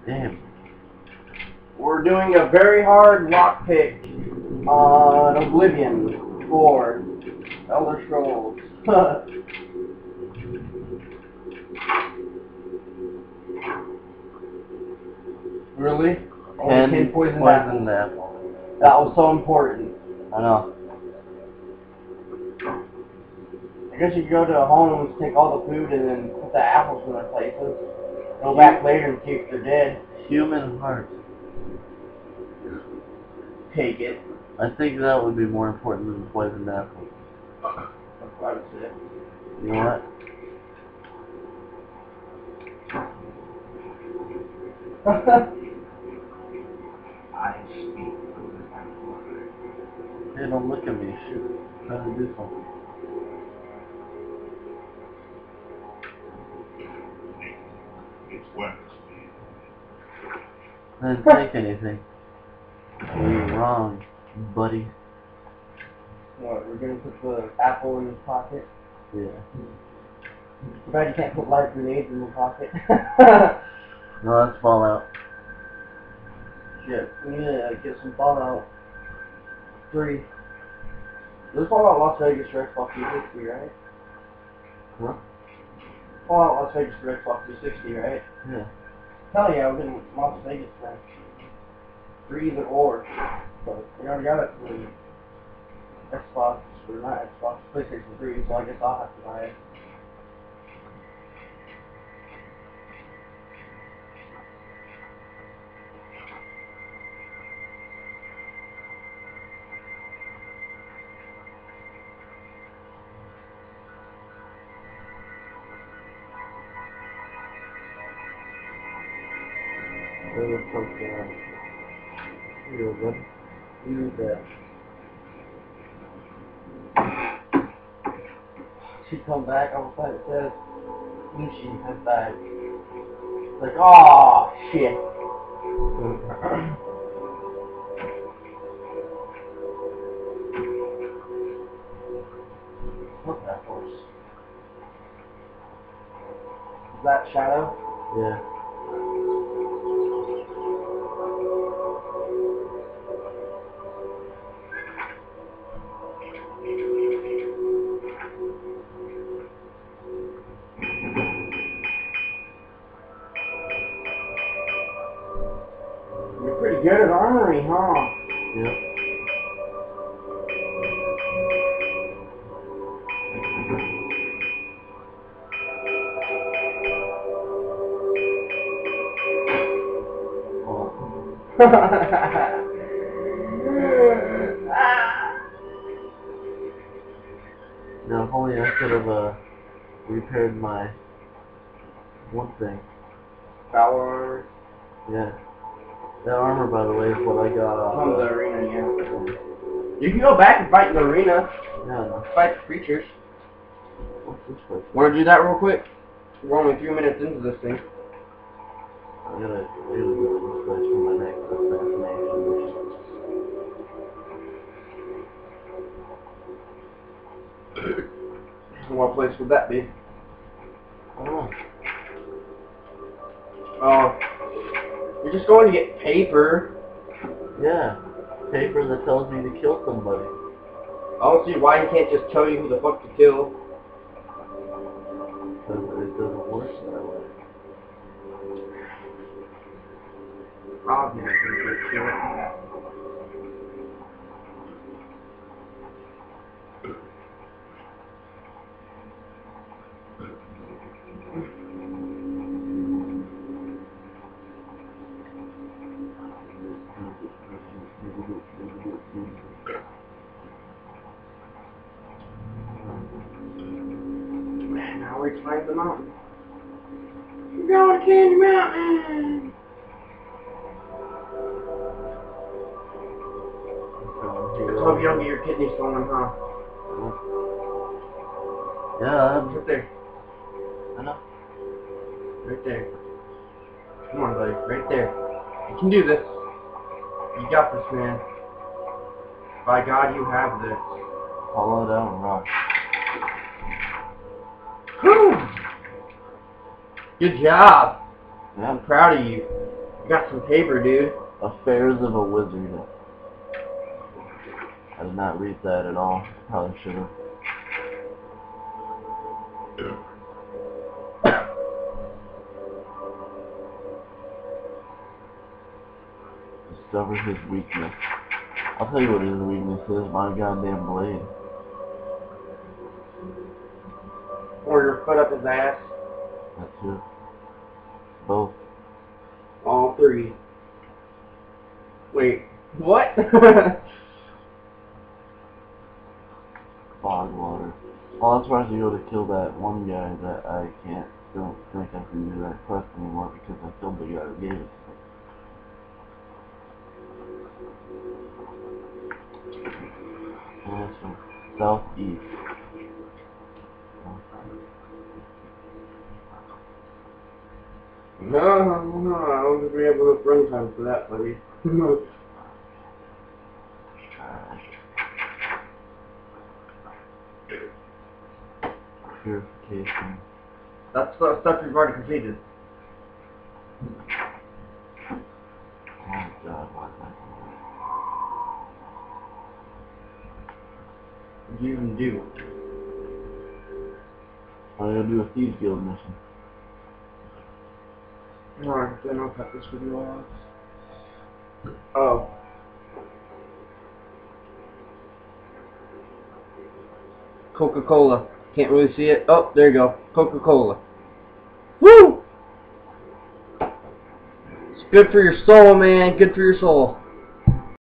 Damn. We're doing a very hard lockpick on Oblivion for Elder Scrolls. Really? Only 10 poison apples. That was so important. I know. I guess you could go to a home, take all the food, and then put the apples in their places. Go back later and see if they're dead. Human heart. Take it. I think that would be more important than the poisoned apple. That's what I would say. You know what? I speak. Hey, don't look at me. Shoot. I'm trying to do something. It's wet. I didn't take anything. You're wrong, buddy. What, we're gonna put the apple in his pocket? Yeah. Too bad you can't put light grenades in the pocket. No, that's Fallout. Shit, we need to get some Fallout 3. There's Fallout Las Vegas for Xbox 360, right? What? Fallout Las Vegas for Xbox 360, right? Yeah. Hell yeah, we're getting Las Vegas then. 3 either or. But we already got it for Xbox, or not Xbox, PlayStation 3, so I guess I'll have to buy it. There was something here you go, buddy. You need that. She come back, all of a sudden it says, Lucy has died. It's like, oh shit. Look at that horse. Is that Shadow? Yeah. You're pretty good at armory, huh? Yep. Now, if only I could have repaired my one thing. Power armor. Yeah. That armor, by the way, is what I got off From the of. arena, yeah. You can go back and fight in the arena. Yeah. Fight the creatures. What's this place? Want to do that real quick? We're only 3 minutes into this thing. I gotta really get some space for my next assassination mission. What place would that be? I don't know. Oh. You're just going to get paper. Yeah. Paper that tells me to kill somebody. I don't see why he can't just tell you who the fuck to kill. It doesn't work that way. Obviously, it's shit. Man, now we climb the mountain. We're going to Candy Mountain! Let's hope you don't get your kidneys stolen, huh? Yeah, Right there. I know. Right there. Come on, buddy. Right there. You can do this. You got this, man. By God, you have this. Hollow down rock. Whew! Good job. Yeah. I'm proud of you. You got some paper, dude. Affairs of a Wizard. I did not read that at all. Probably should have. Discover his weakness. I'll tell you what his weakness is. My goddamn blade. Or your foot up his ass. That's it. Both. All three. Wait, what? Fog water. Well, that's where I have to go to kill that one guy that I don't think I can do that quest anymore because I killed the guy who gave it. Well, that's from southeast. No, I don't think we have enough runtime for that, buddy. Purification. That's the stuff you've already completed. Oh god, why is that? What do you even do? I gotta do a Thieves Guild mission. Alright, then I'll cut this video off. Oh. Coca-Cola. Can't really see it. Oh, there you go. Coca-Cola. Woo! It's good for your soul, man. Good for your soul.